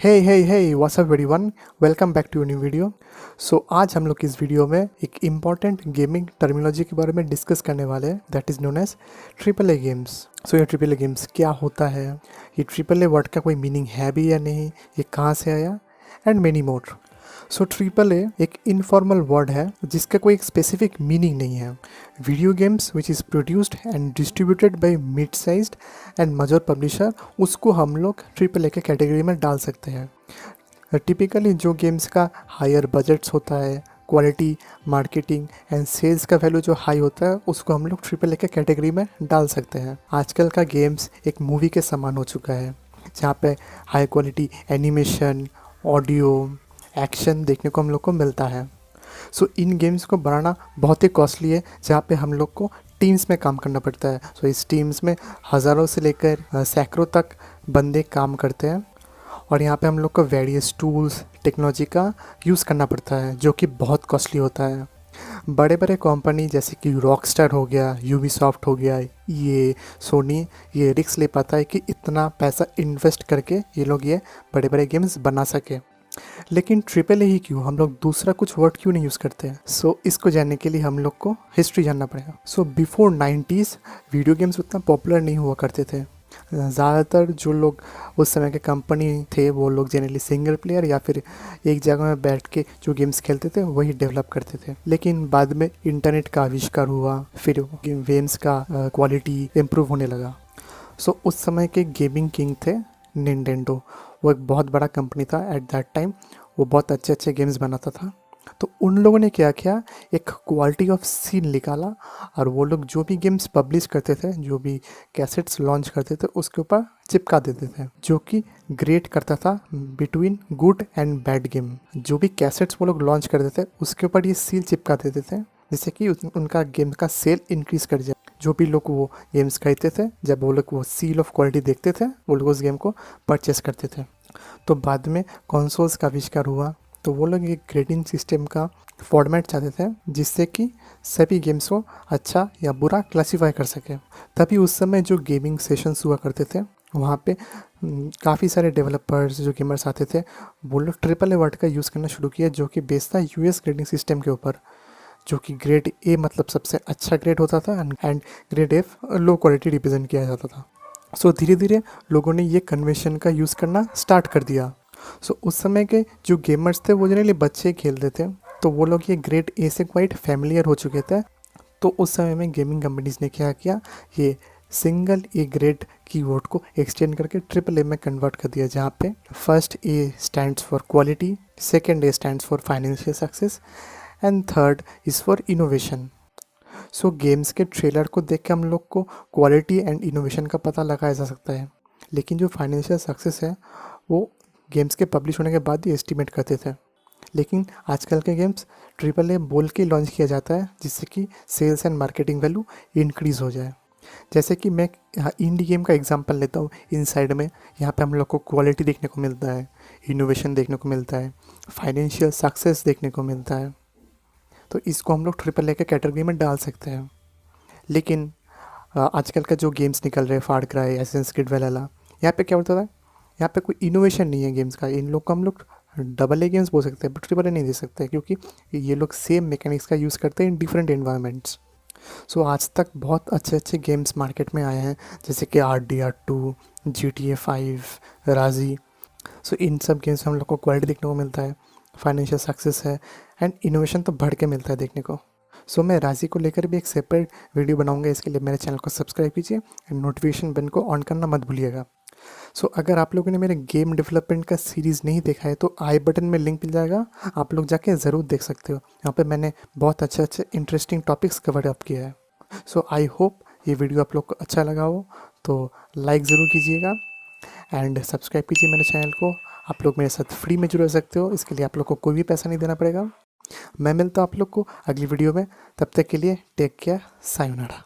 Hey what's up everyone, welcome back to new video. आज हम लोग इस वीडियो में एक इम्पॉर्टेंट गेमिंग टर्मिनोलॉजी के बारे में डिस्कस करने वाले हैं, that is known as triple A games. ये ट्रिपल ए गेम्स क्या होता है, ये ट्रिपल ए वर्ड का कोई मीनिंग है भी या नहीं, ये कहाँ से आया, and many more. Triple A एक इनफॉर्मल वर्ड है जिसका कोई एक स्पेसिफिक मीनिंग नहीं है। Video games which is produced and distributed by mid sized and major publisher, उसको हम लोग ट्रिपल ए के कैटेगरी में डाल सकते हैं। टिपिकली जो गेम्स का हायर बजट्स होता है, क्वालिटी, मार्केटिंग एंड सेल्स का वैल्यू जो हाई होता है, उसको हम लोग ट्रिपल ए के कैटेगरी में डाल सकते हैं। आजकल का गेम्स एक मूवी के समान हो चुका है, जहाँ पे high quality animation, audio, action देखने को हम लोग को मिलता है। इन गेम्स को बनाना बहुत ही कॉस्टली है, जहाँ पे हम लोग को टीम्स में काम करना पड़ता है। इस टीम्स में हज़ारों से लेकर सैकड़ों तक बंदे काम करते हैं, और यहाँ पे हम लोग को वेरियस टूल्स, टेक्नोलॉजी का यूज़ करना पड़ता है, जो कि बहुत कॉस्टली होता है। बड़े बड़े कंपनी जैसे कि रॉकस्टार हो गया, यूबीसॉफ्ट हो गया, ये सोनी, ये रिस्क ले पाता है कि इतना पैसा इन्वेस्ट करके ये लोग ये बड़े बड़े गेम्स बना सके। लेकिन ट्रिपल ए ही क्यों, हम लोग दूसरा कुछ वर्ड क्यों नहीं यूज़ करते हैं? इसको जानने के लिए हम लोग को हिस्ट्री जानना पड़ेगा। बिफोर 90s वीडियो गेम्स उतना पॉपुलर नहीं हुआ करते थे। ज़्यादातर जो लोग उस समय के कंपनी थे, वो लोग जनरली सिंगल प्लेयर या फिर एक जगह में बैठ के जो गेम्स खेलते थे वही डेवलप करते थे। लेकिन बाद में इंटरनेट का आविष्कार हुआ, फिर गेम्स का क्वालिटी इम्प्रूव होने लगा। उस समय के गेमिंग किंग थे निंटेंडो। वो एक बहुत बड़ा कंपनी था एट दैट टाइम, वो बहुत अच्छे अच्छे गेम्स बनाता था। तो उन लोगों ने क्या किया, एक क्वालिटी ऑफ सीन निकाला, और वो लोग जो भी गेम्स पब्लिश करते थे, जो भी कैसेट्स लॉन्च करते थे, उसके ऊपर चिपका देते थे, जो कि ग्रेट करता था between good and bad game. जो भी कैसेट्स वो लोग लॉन्च करते थे उसके ऊपर ये सील चिपका देते थे, जिससे कि उनका गेम का सेल इंक्रीज़ कर जाए। जो भी लोग वो गेम्स खरीदते थे, जब वो लोग वो सील ऑफ क्वालिटी देखते थे, वो लोग उस गेम को परचेस करते थे। तो बाद में कंसोल्स का आविष्कार हुआ, तो वो लोग एक ग्रेडिंग सिस्टम का फॉर्मेट चाहते थे, जिससे कि सभी गेम्स को अच्छा या बुरा क्लासीफाई कर सके। तभी उस समय जो गेमिंग सेशंस हुआ करते थे, वहाँ पे काफ़ी सारे डेवलपर्स, जो गेमर्स आते थे, वो लोग ट्रिपल ए वर्ड का यूज़ करना शुरू किया, जो कि बेस्ड था यूएस ग्रेडिंग सिस्टम के ऊपर, जो कि ग्रेड ए मतलब सबसे अच्छा ग्रेड होता था, and grade F low quality represent किया जाता था। धीरे धीरे लोगों ने ये कन्वेंशन का यूज़ करना स्टार्ट कर दिया। उस समय के जो गेमर्स थे वो जनरली बच्चे खेलते थे, तो वो लोग ये ग्रेड ए से क्वाइट फैमिलियर हो चुके थे। तो उस समय में गेमिंग कंपनीज ने क्या किया, ये सिंगल ए ग्रेड कीवर्ड को एक्सटेंड करके ट्रिपल ए में कन्वर्ट कर दिया, जहाँ पे first A stands for quality, second A stands for financial success, and third is for innovation. Games के ट्रेलर को देख के हम लोग को क्वालिटी एंड इनोवेशन का पता लगाया जा सकता है, लेकिन जो फाइनेंशियल सक्सेस है वो गेम्स के पब्लिश होने के बाद ही एस्टिमेट करते थे। लेकिन आजकल के गेम्स ट्रिपल ए बोल के लॉन्च किया जाता है, जिससे कि sales and marketing value increase हो जाए। जैसे कि मैं इंडी गेम का एग्जांपल लेता हूँ, इनसाइड में यहाँ पे हम लोग को क्वालिटी देखने को मिलता है, इनोवेशन देखने को मिलता है, फाइनेंशियल सक्सेस देखने को मिलता है। तो इसको हम लोग ट्रिपल ए के कैटेगरी में डाल सकते हैं। लेकिन आजकल का जो गेम्स निकल रहे हैं, फार क्राई, एसेंस क्रीड वैल्हल्ला, यहाँ पे क्या होता है, यहाँ पे कोई इनोवेशन नहीं है गेम्स का। इन लोग को हम लोग डबल ए गेम्स बोल सकते हैं, बट ट्रिपल ए नहीं दे सकते, क्योंकि ये लोग सेम मैकेनिक्स का यूज़ करते हैं इन डिफरेंट एनवायरनमेंट्स। आज तक बहुत अच्छे अच्छे गेम्स मार्केट में आए हैं, जैसे कि RDR2, GTA 5, राजी। इन सब गेम्स में हम लोग को क्वालिटी देखने को मिलता है, फाइनेंशियल सक्सेस है, एंड इनोवेशन तो बढ़ के मिलता है देखने को। मैं राजी को लेकर भी एक सेपरेट वीडियो बनाऊंगा, इसके लिए मेरे चैनल को सब्सक्राइब कीजिए एंड नोटिफिकेशन बेल को ऑन करना मत भूलिएगा। अगर आप लोगों ने मेरे गेम डेवलपमेंट का सीरीज़ नहीं देखा है, तो आई बटन में लिंक मिल जाएगा, आप लोग जाके ज़रूर देख सकते हो। यहाँ पे मैंने बहुत अच्छे अच्छे इंटरेस्टिंग टॉपिक्स कवर अप किया है। आई होप ये वीडियो आप लोग को अच्छा लगा हो, तो लाइक ज़रूर कीजिएगा एंड सब्सक्राइब कीजिए मेरे चैनल को। आप लोग मेरे साथ फ्री में जुड़ सकते हो, इसके लिए आप लोग को कोई भी पैसा नहीं देना पड़ेगा। मैं मिलता हूँ आप लोग को अगली वीडियो में, तब तक के लिए टेक केयर, सायोनारा।